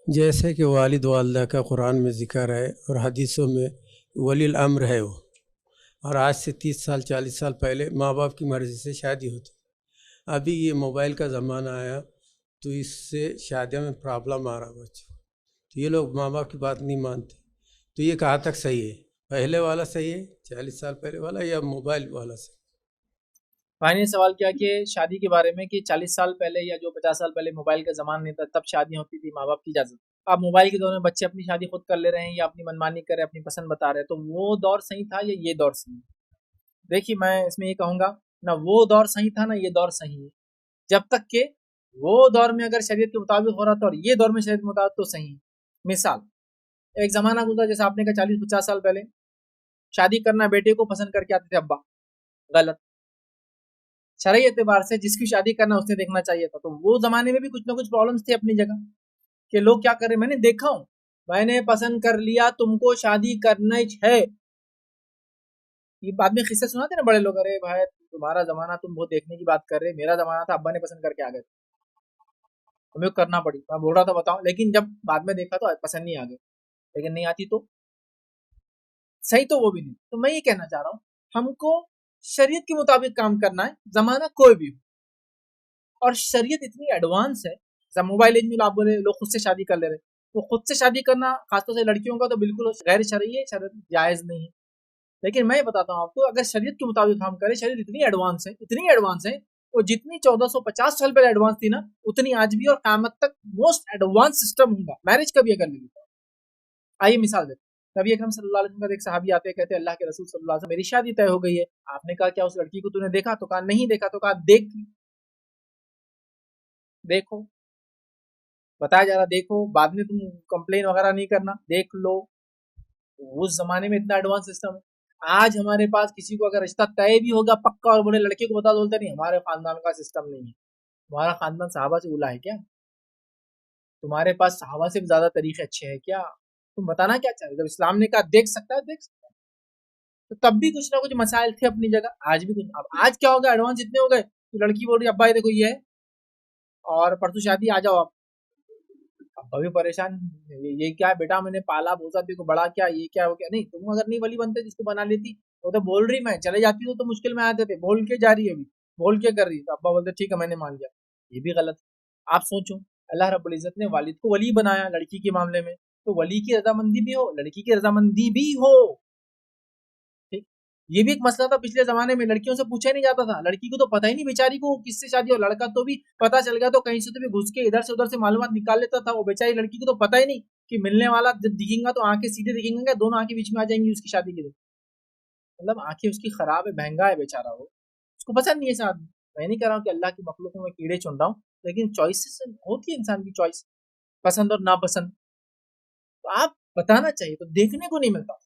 जैसे कि वालिद वालदा का कुरान में ज़िक्र है और हदीसों में वलील अम्र है वो। और आज से 30 साल 40 साल पहले माँ बाप की मर्ज़ी से शादी होती। अभी ये मोबाइल का ज़माना आया तो इससे शादियों में प्रॉब्लम आ रहा बच्चों। तो ये लोग माँ बाप की बात नहीं मानते। तो ये कहाँ तक सही है? पहले वाला सही है 40 साल पहले वाला, या मोबाइल वाला सही? भाई ने सवाल किया कि शादी के बारे में कि 40 साल पहले या जो 50 साल पहले मोबाइल का ज़माना नहीं था तब शादी होती थी माँ बाप की इजाज़त। अब मोबाइल के दौर में बच्चे अपनी शादी खुद कर ले रहे हैं या अपनी मनमानी कर रहे हैं, अपनी पसंद बता रहे हैं, तो वो दौर सही था या ये दौर सही है? देखिए, मैं इसमें ये कहूँगा, ना वो दौर सही था ना ये दौर सही है। जब तक के वो दौर में अगर शरीयत के मुताबिक हो रहा था और ये दौर में शरीयत के मुताबिक तो सही है। मिसाल, एक ज़माना गुजरा जैसे आपने कहा 40-50 साल पहले शादी करना बेटे को पसंद करके आते थे अब्बा, गलत। शरई एतबार से जिसकी शादी करना उसने देखना चाहिए था। तो वो ज़माने में भी कुछ ना कुछ प्रॉब्लम्स थे अपनी जगह कि लोग क्या कर रहे हैं, मैंने देखा हूँ, मैंने पसंद कर लिया, तुमको शादी करना ही है। ये बाद में किस्से सुनाते ना बड़े लोग, अरे भाई तुम्हारा ज़माना तुम वो देखने की बात कर रहे, मेरा ज़माना था अब्बा ने पसंद करके आ गए, हमें करना पड़ी। मैं बोल रहा था बताओ, लेकिन जब बाद में देखा तो पसंद नहीं आ गई। लेकिन नहीं आती तो सही तो वो भी नहीं। तो मैं ये कहना चाह रहा हूँ, हमको शरीयत के मुताबिक काम करना है, ज़माना कोई भी हो। और शरीयत इतनी एडवांस है, जब मोबाइल एज में आप बोले लोग खुद से शादी कर ले रहे, तो खुद से शादी करना खासतौर से लड़कियों का तो बिल्कुल गैर शरई है, शरीयत जायज़ नहीं है। लेकिन मैं ये बताता हूँ आपको, अगर शरीयत के मुताबिक हम करें, शरीयत इतनी एडवांस है, वो जितनी 1450 साल पहले एडवांस थी ना, उतनी आज भी और क़यामत तक मोस्ट एडवांस सिस्टम होगा। मैरिज का भी अगर ले लीजिए, आइए मिसाल देते हैं। नबी अकरम सल्लल्लाहु अलैहि वसल्लम का एक सहाबी आते हैं, कहते हैं अल्लाह के रसूल सल्लल्लाहु अलैहि वसल्लम मेरी शादी तय हो गई है। आपने कहा क्या उस लड़की को तूने देखा? तो कहा नहीं देखा। तो कहा देख, देखो, बताया जा रहा देखो, बाद में तुम कंप्लेन वगैरह नहीं करना, देख लो। उस जमाने में इतना एडवांस सिस्टम है। आज हमारे पास किसी को अगर रिश्ता तय भी होगा पक्का और बोले लड़के को बता दो, बोलते नहीं हमारे खानदान का सिस्टम नहीं है। तुम्हारा खानदान साहबा से उला है क्या? तुम्हारे पास साहबा से भी ज्यादा तरीके अच्छे हैं क्या? तुम बताना क्या चाह रहे हो? जब इस्लाम ने कहा देख सकता है देख सकता है। तो तब भी कुछ ना कुछ मसाइल थे अपनी जगह, आज भी कुछ। अब आज क्या हो गया, एडवांस इतने हो गए कि लड़की बोल रही है अब्बा ये देखो ये है और परसों शादी, आ जाओ आप। अब्बा भी परेशान, ये क्या है बेटा, मैंने पाला पोसा तेरे को बड़ा, क्या ये क्या हो गया? नहीं, तुम अगर नहीं वली बनते जिसको बना लेती। वो तो बोल रही मैं चले जाती तो मुश्किल में आते थे, बोल के जा रही है अभी, बोल के कर रही है। तो अब्बा बोलते ठीक है मैंने मान लिया। ये भी गलत है। आप सोचो, अल्लाह रब्बुल इज्जत ने वालिद को वली बनाया लड़की के मामले में, तो वली की रजामंदी भी हो, लड़की की रजामंदी भी हो। ठीक, ये भी एक मसला था पिछले जमाने में, लड़कियों से पूछा ही नहीं जाता था। लड़की को तो पता ही नहीं बेचारी को किससे शादी हो, लड़का तो भी पता चल गया तो कहीं से तो भी घुस के इधर से उधर से मालूमात निकाल लेता था। वो बेचारी लड़की को तो पता ही नहीं कि मिलने वाला जब दिखेगा तो आंखें सीधे दिखेंगे क्या, दोनों आंखें बीच में आ जाएंगी उसकी शादी के दिन। मतलब आंखें उसकी खराब है, महंगा है बेचारा वो, उसको पसंद नहीं है शादी। मैं नहीं कह रहा हूँ कि अल्लाह की मखलूक में कीड़े चुन रहा हूँ, लेकिन चॉइसेस होती है इंसान की, चॉइस पसंद और नापसंद। तो आप बताना चाहिए, तो देखने को नहीं मिलता।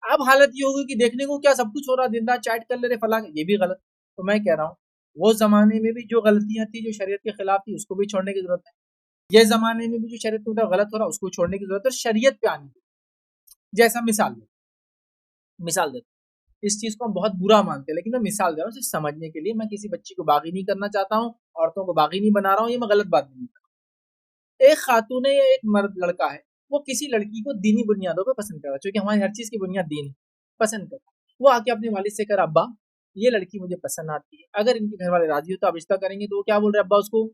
अब हालत ये होगी कि देखने को क्या, सब कुछ हो रहा, दिन रात चैट कर ले रहे फला, ये भी गलत। तो मैं कह रहा हूँ, वो जमाने में भी जो गलतियां थी जो शरीयत के खिलाफ थी उसको भी छोड़ने की जरूरत है। ये जमाने में भी जो शरीयत के गलत हो रहा उसको छोड़ने की जरूरत है, शरीयत पे आनी है। जैसा मिसाल देता, इस चीज को हम बहुत बुरा मानते हैं, लेकिन मैं मिसाल दे रहा हूँ सिर्फ समझने के लिए। मैं किसी बच्ची को बागी नहीं करना चाहता हूँ, औरतों को बागी नहीं बना रहा हूँ, ये मैं गलत बात नहीं कर रहा। एक खातून है या एक मर्द लड़का है, वो किसी लड़की को दीनी बुनियादों पर पसंद कर रहा है, क्योंकि हमारी हर चीज की बुनियाद दीन है, पसंद कर रहा है। वो आके अपने वालिद से कर अब्बा ये लड़की मुझे पसंद आती है, अगर इनके घर वाले राजी हो तो आप रिश्ता करेंगे। तो वो क्या बोल रहे हैं अब्बा उसको,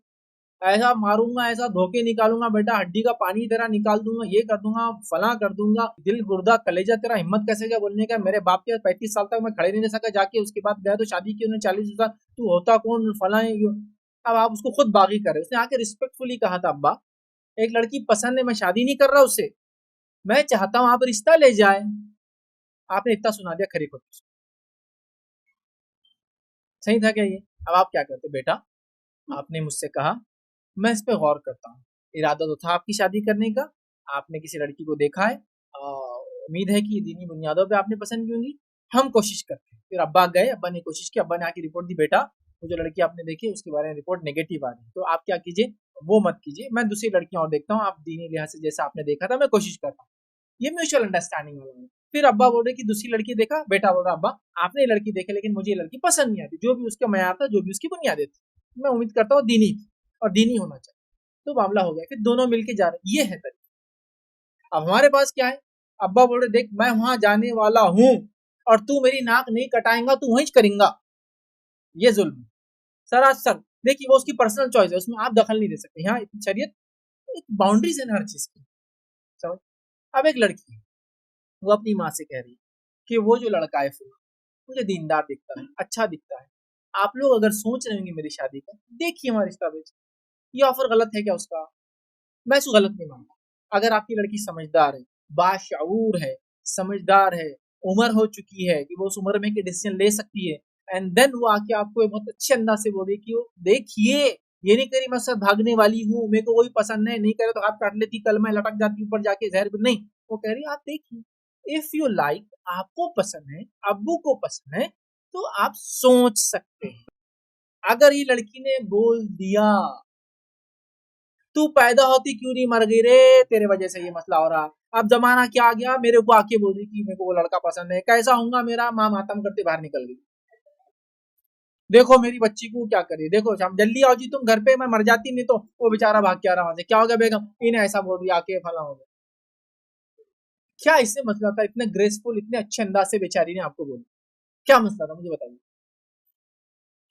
ऐसा मारूंगा, ऐसा धोखे निकालूंगा बेटा, हड्डी का पानी तेरा निकाल दूंगा, ये कर दूंगा, फला कर दूंगा, दिल गुर्दा कलेजा तेरा, हिम्मत कैसे क्या बोलने का, मेरे बाप के 35 साल तक मैं खड़े नहीं रह सका, जाके उसके बाद गया तो शादी की उन्होंने 40 साल, तू होता कौन, फला है यो। अब आप उसको खुद बागी कर रहे हो। उसने आके रिस्पेक्टफुली कहा था अब्बा एक लड़की पसंद है, मैं शादी नहीं कर रहा उससे, मैं चाहता हूँ आप रिश्ता ले जाए। आपने इतना सुना दिया खरी खुद, सही था क्या ये? अब आप क्या करते बेटा, आपने मुझसे कहा, मैं इस पे गौर करता हूँ, इरादा तो था आपकी शादी करने का, आपने किसी लड़की को देखा है, उम्मीद है कि दीनी बुनियादों पे आपने पसंद की होंगी, हम कोशिश करते हैं। फिर अब्बा गए, अब्बा ने कोशिश की, अब्बा ने आके रिपोर्ट दी, बेटा वो जो लड़की आपने देखी उसके बारे में रिपोर्ट नेगेटिव आ रही है, तो आप क्या कीजिए, वो मत कीजिए, मैं दूसरी लड़कियां और देखता हूँ, आप दीनी लिहाज से जैसा आपने देखा था मैं कोशिश करता हूँ। ये म्यूचुअल अंडरस्टैंडिंग वाला है। फिर अब्बा बोल रहे कि दूसरी लड़की देखा, बेटा बोल रहा अब्बा आपने ये लड़की देखी लेकिन मुझे ये लड़की पसंद नहीं आती, जो भी उसका मयार था, जो भी उसकी बुनियादें थी, मैं उम्मीद करता हूँ दीनी थी और दीनी होना चाहिए। तो मामला हो गया, फिर दोनों मिलके जा रहे, ये है तरीका। अब हमारे पास क्या है, अब्बा बोल रहे देख मैं वहां जाने वाला हूं और तू मेरी नाक नहीं कटाएगा, तू वहीं करेंगा, ये जुल्म सरासर। देखिए वो उसकी पर्सनल चॉइस है, उसमें आप दखल नहीं दे सकते। यहाँ शरीयत एक बाउंड्रीज है ना हर चीज की, समझ। अब एक लड़की है, वो अपनी माँ से कह रही है कि वो जो लड़का है मुझे दीनदार दिखता है, अच्छा दिखता है, आप लोग अगर सोच रहे होंगे मेरी शादी का, देखिए हमारा रिश्ता भेज, ये ऑफर गलत है क्या उसका? मैं इसको गलत नहीं मानता। अगर आपकी लड़की समझदार है, बाशऊर है, समझदार है, उम्र हो चुकी है कि वो उस उम्र में के डिसीजन ले सकती है, एंड देन वो आके आपको बहुत अच्छे अंदाज से बोले कि वो देखिए ये नहीं करी मैं सब भागने वाली हूँ, मेरे को वही पसंद है, नहीं करे तो हाथ काट लेती, कल मैं लटक जाती ऊपर जाके जहर नहीं। वो कह रही आप देखिए, इफ यू लाइक, आपको पसंद है, अब्बू को पसंद है, तो आप सोच सकते हैं। अगर ये लड़की ने बोल दिया तू पैदा होती क्यों नहीं मर गई रे, तेरे वजह से ये मसला हो रहा, अब जमाना क्या आ गया, मेरे को आके बोल रही कि मेरे को वो लड़का पसंद है, कैसा होऊंगा मेरा, माँ मातम करते बाहर निकल गई, देखो मेरी बच्ची को क्या करिए, देखो शाम जल्दी आओ जी तुम घर पे, मैं मर जाती, नहीं तो वो बेचारा भाग के आ रहा वहां से, क्या हो गया बेगम, इन्हें ऐसा बोल दिया आके फला हो गया। क्या इससे मसला था, इतने ग्रेसफुल इतने अच्छे अंदाज से बेचारी ने आपको बोला, क्या मसला था मुझे बताइए,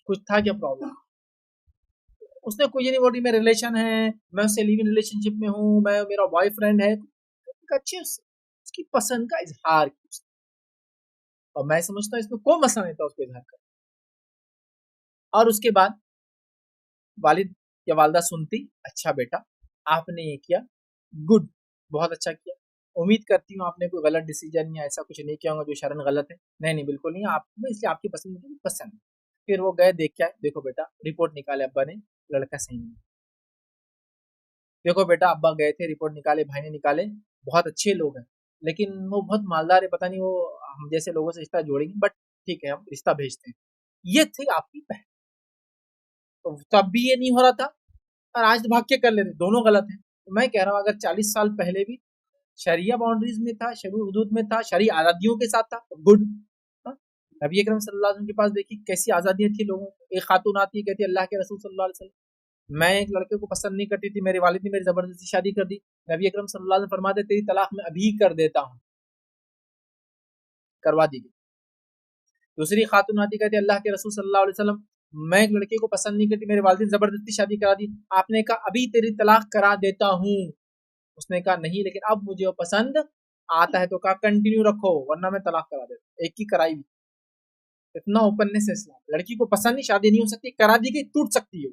कुछ था क्या प्रॉब्लम? उसने कोई ये नहीं बोली मेरे रिलेशन है, मैं उससे लिव इन रिलेशनशिप में हूँ, मैं मेरा बॉयफ्रेंड है, अच्छे उसकी पसंद का इजहार किया, और मैं समझता हूँ इसमें कोई मसला नहीं था उसको इजहार करना। और उसके बाद वालिद या वालदा सुनती, अच्छा बेटा आपने ये किया, गुड, बहुत अच्छा किया, उम्मीद करती हूँ आपने कोई गलत डिसीजन या ऐसा कुछ नहीं किया होगा जो शरन गलत है, नहीं नहीं बिल्कुल नहीं, आप इसलिए आपकी पसंद मुझे पसंद है। फिर वो गए, देख क्या है, देखो बेटा रिपोर्ट निकाले अब्बा ने, लड़का सही नहीं, देखो बेटा अब्बा गए थे, रिपोर्ट निकाले, भाई ने निकाले, बहुत अच्छे लोग हैं, लेकिन वो बहुत मालदार है, पता नहीं वो हम जैसे लोगों से रिश्ता जोड़ेंगे, बट ठीक है हम रिश्ता भेजते हैं। ये थी आपकी पहल, तो तब भी ये नहीं हो रहा था, और आज तो भाग के कर लेते, दोनों गलत है। तो मैं कह रहा हूँ अगर 40 साल पहले भी शरिया बाउंड्रीज में था, शरी हदूद में था, शरी आज़ादियों के साथ था, तो गुड। नबी अकरम सल्लल्लाहु अलैहि वसल्लम के पास देखिए कैसी आज़ादियाँ थी लोगों को, एक खातून आती है कहती है अल्लाह के रसूल सल्लल्लाहु अलैहि वसल्लम, मैं एक लड़के को पसंद नहीं करती थी, मेरे वालिद ने मेरी जबरदस्ती शादी कर दी, नबी अकरम सल्लल्लाहु अलैहि वसल्लम फरमाते तेरी तलाक मैं अभी कर देता हूँ, करवा दी गई। दूसरी खातून आती कहती अल्लाह के रसूल सल्लल्लाहु अलैहि वसल्लम, मैं एक लड़के को पसंद नहीं करती, मेरे वालिद ने जबरदस्ती शादी करा दी, आपने कहा अभी तेरी तलाक करा देता हूँ, उसने कहा नहीं लेकिन अब मुझे वो पसंद आता है, तो कहा कंटिन्यू रखो वरना मैं तलाक करा देता, एक ही कराई। इतना ओपननेस है इस्लाम, लड़की को पसंद नहीं, शादी नहीं हो सकती, करा दी गई टूट सकती है,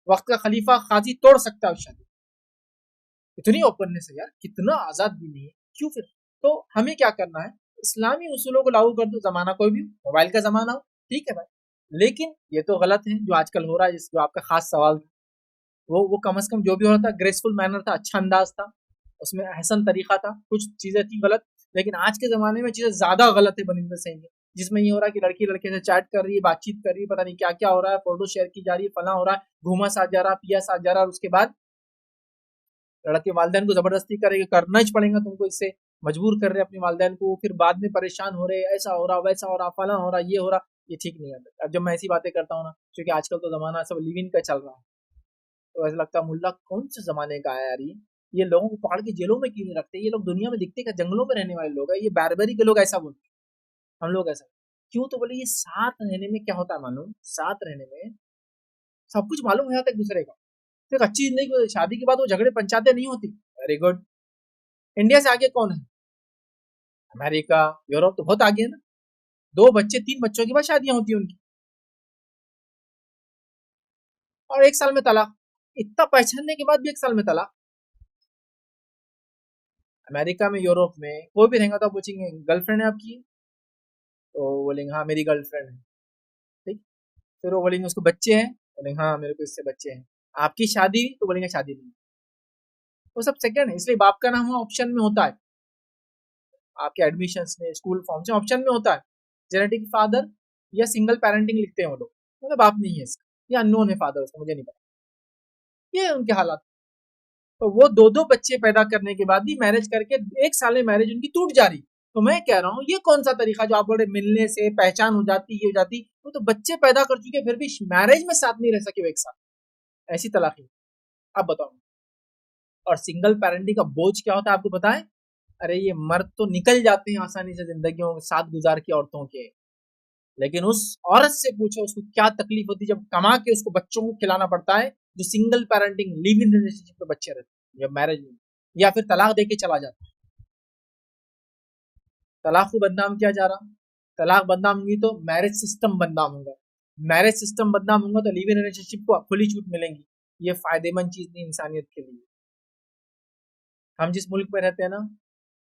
वक्त का खलीफा काजी तोड़ सकता है शादी, इतनी ओपननेस है यार, कितना आजाद भी नहीं है, क्यों फिर? तो हमें क्या करना है, इस्लामी उसूलों को लागू कर दो, जमाना कोई भी, मोबाइल का जमाना हो, ठीक है भाई, लेकिन ये तो गलत है जो आजकल हो रहा है, जो आपका खास सवाल था, वो कम से कम जो भी हो रहा था ग्रेसफुल मैनर था, अच्छा अंदाज था, उसमें अहसन तरीका था, कुछ चीजें थी गलत, लेकिन आज के जमाने में चीजें ज्यादा गलत है बनिंदर सही है, जिसमें ये हो रहा है कि लड़की लड़के से चैट कर रही है, बातचीत कर रही है, पता नहीं क्या क्या हो रहा है, फोटो शेयर की जा रही है, फला हो रहा है, घूमा साथ जा रहा, पिया साथ जा रहा, और उसके बाद लड़के वालदेन को जबरदस्ती करेंगे, करना ही पड़ेगा तुमको, इससे मजबूर कर रहे अपने वालदेन को, फिर बाद में परेशान हो रहे, ऐसा हो रहा वैसा हो रहा, फला हो रहा, ये हो रहा, ये ठीक नहीं है। अब जब मैं ऐसी बातें करता हूँ ना, क्योंकि आजकल तो जमाना सब लिव इन का चल रहा है, तो ऐसा लगता है मुल्ला कौन से जमाने का है यार, ये लोगों को पकड़ के जेलों में क्यों नहीं रखते, ये लोग दुनिया में दिखते क्या जंगलों में रहने वाले लोग है, ये बैरबरी के लोग ऐसा बोलते हैं, हम लोग ऐसा क्यों? तो बोले ये साथ रहने में क्या होता है मालूम, साथ रहने में सब कुछ मालूम हो जाता है एक दूसरे का, तो एक अच्छी जिंदगी, शादी के बाद वो झगड़े पंचायतें नहीं होती। Very good. इंडिया से आगे कौन है? अमेरिका, यूरोप तो बहुत आगे है ना, 2 बच्चे 3 बच्चों के बाद शादियां होती है उनकी, और 1 साल में तलाक, इतना पहचानने के बाद भी 1 साल में तलाक। अमेरिका में, यूरोप में कोई भी रहेगा तो आप पूछेंगे गर्लफ्रेंड है आपकी, तो बोलेंगे हाँ मेरी गर्लफ्रेंड है, ठीक। फिर वो बोलेंगे उसको बच्चे हैं, बोलेंगे हाँ मेरे को इससे बच्चे हैं, आपकी शादी, तो बोलेंगे शादी नहीं, वो सब सेकंड है, इसलिए बाप का नाम वहाँ ऑप्शन में होता है, आपके एडमिशन में, स्कूल फॉर्म से ऑप्शन में होता है, जेनेटिक फादर या सिंगल पेरेंटिंग लिखते हैं वो लोग, मतलब बाप नहीं है इसका, या अननोन है फादर उसका, मुझे नहीं पता, ये है उनके हालात। तो वो 2 बच्चे पैदा करने के बाद भी मैरिज करके 1 साल में मैरिज उनकी टूट जा रही, तो मैं कह रहा हूँ ये कौन सा तरीका, जो आप बोले मिलने से पहचान हो जाती, ये हो जाती, वो तो बच्चे पैदा कर चुके फिर भी मैरिज में साथ नहीं रह सके वो 1 साल, ऐसी तलाक। अब बताओ, और सिंगल पेरेंटिंग का बोझ क्या होता है आपको पता है? अरे ये मर्द तो निकल जाते हैं आसानी से जिंदगियों के साथ गुजार के औरतों के, लेकिन उस औरत से पूछो उसको क्या तकलीफ होती है जब कमा के उसको बच्चों को खिलाना पड़ता है, जो single parenting live in relationship में बच्चे रहते हैं, या मैरिज में, या फिर तलाक दे के चला जाता है। तलाक को बदनाम किया जा रहा, तलाक बदनाम हुई तो मैरिज सिस्टम बदनाम होगा, मैरिज सिस्टम बदनाम होगा तो लिव इन रिलेशनशिप को खुली छूट मिलेंगी। ये फायदेमंद चीज नहीं इंसानियत के लिए। हम जिस मुल्क में रहते हैं ना,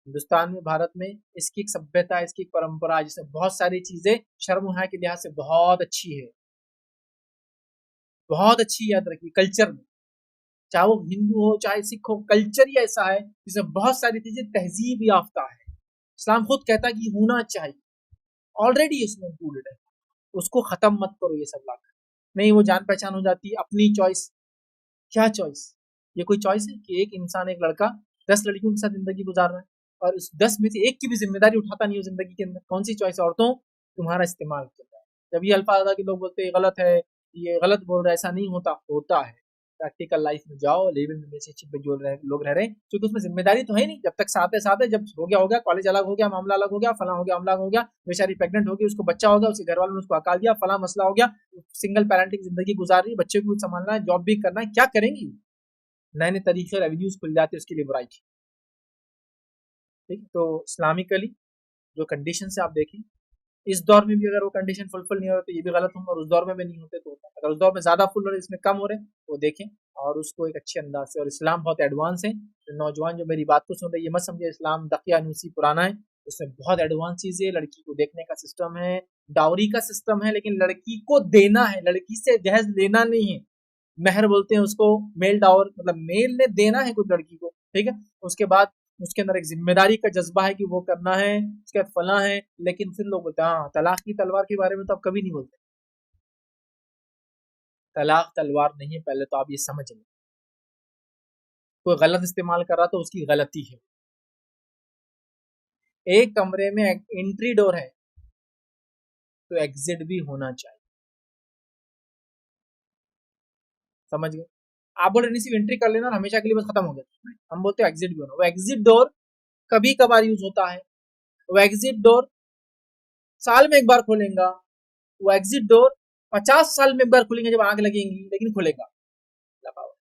हिंदुस्तान में, भारत में, इसकी एक सभ्यता है, इसकी एक परंपरा है, जिसमें बहुत सारी चीजें शर्म हया के लिहाज से बहुत अच्छी है, बहुत अच्छी याद रखिए कल्चर में, चाहे वो हिंदू हो चाहे सिख हो, कल्चर ही ऐसा है जिसमें बहुत सारी चीजें तहजीब याफ्ता है। इस्लाम खुद कहता है कि होना चाहिए, ऑलरेडी इसमें इंक्लूडेड है, उसको खत्म मत करो ये सब लाकर। नहीं, वो जान पहचान हो जाती है, अपनी चॉइस। क्या चॉइस? ये कोई चॉइस है कि एक इंसान, एक लड़का 10 लड़कियों के साथ जिंदगी गुजार रहा है और उस 10 में से एक की भी जिम्मेदारी उठाता नहीं हो जिंदगी के अंदर? कौन सी चॉइस? औरतों, तुम्हारा इस्तेमाल कर रहा है। जब ये अल्फाज आता कि लोग बोलते हैं गलत है, ये गलत बोल रहा है, ऐसा नहीं होता, होता है। प्रैक्टिकल लाइफ में जाओ, लिव इन रिलेशनशिप में जो लोग रह रहे हैं, क्योंकि उसमें जिम्मेदारी तो है नहीं, जब तक साथ है साथ है, जब हो गया, कॉलेज अलग हो गया, मामला अलग हो गया, फला हो गया, अमला हो गया, बेचारी प्रेग्नेंट हो गई, उसको बच्चा हो गया, उसके घर वालों ने उसको हकाल दिया, फला मसला हो गया, सिंगल पेरेंटिंग जिंदगी गुजार रही है, बच्चे को भी संभालना है, जॉब भी करना है, क्या करेंगी? नए नए तरीके और एवेन्यूज खुल जाते हैं उसके लिए बुराई की। ठीक, तो इस्लामिकली जो कंडीशन से आप देखें, इस दौर में भी अगर वो कंडीशन फुलफिल नहीं हो रहे तो ये भी गलत होंगे, और उस दौर में भी नहीं होते तो होता है। अगर उस दौर में ज्यादा फुल हो रहे, इसमें कम हो रहे, तो देखें और उसको एक अच्छे अंदाज से। और इस्लाम बहुत एडवांस है, तो नौजवान जो मेरी बात को सुन रहे, ये मत समझे इस्लाम दकियानूसी पुराना है, उसमें बहुत एडवांस चीजें, लड़की को देखने का सिस्टम है, डाउरी का सिस्टम है, लेकिन लड़की को देना है, लड़की से जहेज लेना नहीं है। मेहर बोलते हैं उसको, मेल डावर, मतलब मेल ने देना है कुछ लड़की को, ठीक है। उसके बाद उसके अंदर एक जिम्मेदारी का जज्बा है कि वो करना है, उसके बाद फला है। लेकिन फिर लोग बोलते हैं हाँ, तलाक की तलवार के बारे में तो आप कभी नहीं बोलते। तलाक तलवार नहीं है, पहले तो आप ये समझ लें। कोई गलत इस्तेमाल कर रहा तो उसकी गलती है। एक कमरे में एंट्री डोर है तो एग्जिट भी होना चाहिए, समझ गए? आप बोल रहे सिर्फ एंट्री कर लेना और हमेशा के लिए बस खत्म हो गया, हम बोलते हैं एग्जिट भी होना। वो एग्जिट डोर कभी कभार यूज होता है, वो एग्जिट डोर साल में एक बार खोलेगा, वो एग्जिट डोर 50 साल में एक बार खुलेंगे जब आग लगेंगी, लेकिन खुलेगा।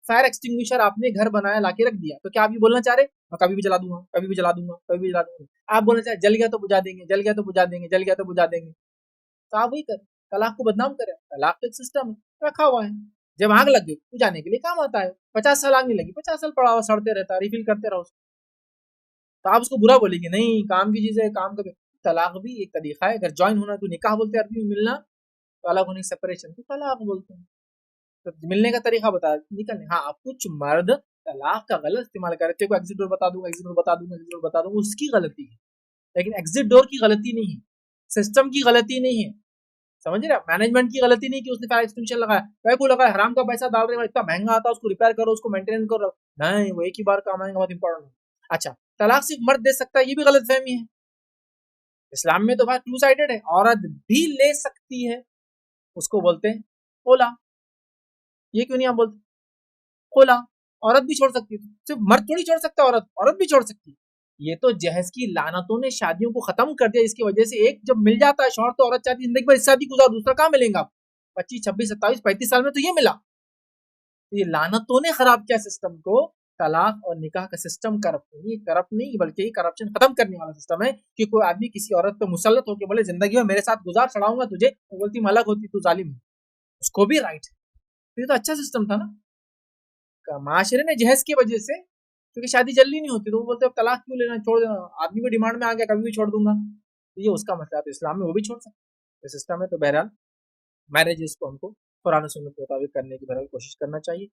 फायर एक्सटिंग्विशर आपने घर बनाया, लाके रख दिया, तो क्या आप ये बोलना चाह रहे मैं कभी भी जला दूंगा, कभी भी जला दूंगा, कभी भी जला दूंगा? आप बोलना चाहे जल गया तो बुझा देंगे, जल गया तो बुझा देंगे, जल गया तो बुझा देंगे, तो आप वही करें, तलाक को बदनाम करें। तलाक तो एक सिस्टम है, रखा हुआ है, जब आग लग गई बुझाने के लिए काम आता है। 50 साल आग नहीं लगी, 50 साल पड़ा हुआ सड़ते रहता है, रिफिल करते रहो। तो आप उसको बुरा बोलेंगे? नहीं, काम की चीज है, काम कर। तलाक भी एक तरीका है, अगर ज्वाइन होना तो निकाह बोलते हैं अरबी में, मिलना तो अलग होने, सेपरेशन तो तलाक बोलते हैं। तो मिलने का तरीका बता, निकलने। हाँ, अब कुछ मर्द तलाक का गलत इस्तेमाल कर रहे थे, एग्जिट डोर बता दूंगा, एग्जिट डोर बता दूंगा, एग्जिट डोर बता दूंगा, उसकी गलती है, लेकिन एग्जिट डोर की गलती नहीं है, सिस्टम की गलती नहीं है, समझ रहे? मैनेजमेंट की गलती नहीं कि उसने फायर एक्सटिंग्विशर लगाया, कहीं को लगा हराम का पैसा डाल रहे हैं, इतना महंगा आता है, उसको रिपेयर करो, उसको मेंटेन करो, नहीं, वो एक ही बार काम आएगा, बहुत इंपॉर्टेंट। अच्छा, तलाक सिर्फ मर्द दे सकता है, ये भी गलत फहमी है। इस्लाम में तो भाई टू साइडेड है, औरत भी ले सकती है, उसको बोलते हैं खोला। ये क्यों नहीं आप बोलते खोला? औरत भी छोड़ सकती है, सिर्फ मर्द थोड़ी छोड़ सकता है, औरत औरत भी छोड़ सकती है। ये तो जहेज की लानतों ने शादियों को खत्म कर दिया, इसकी वजह से एक जब मिल जाता है शौहर तो औरत चाहती है जिंदगी भर शादी गुजार, दूसरा कहाँ मिलेगा? 25, 26, 27, 35 साल में तो ये मिला। तो ये लानतों ने खराब किया सिस्टम को। तलाक और निकाह का सिस्टम करप्ट नहीं बल्कि ये करप्शन खत्म करने वाला सिस्टम है, कि कोई आदमी किसी औरत पर मुसल्लत होकर बोले जिंदगी में मेरे साथ गुजार, चढ़ाऊंगा तुझे, वो बोलती मैं अलग होती, तू जालिम है, उसको भी राइट है। तो ये तो अच्छा सिस्टम था ना। माशरे ने जहेज की वजह से, क्योंकि शादी जल्दी नहीं होती, तो वो बोलते अब तलाक क्यों लेना, छोड़ देना, आदमी भी डिमांड में आ गया कभी भी छोड़ दूंगा, तो ये उसका मसला है। तो इस्लाम में वो भी छोड़ सकते सिस्टम है। तो बहरहाल मैरिज को हमको कुरान और सुन्नत के मुताबिक करने की बहरहाल कोशिश करना चाहिए।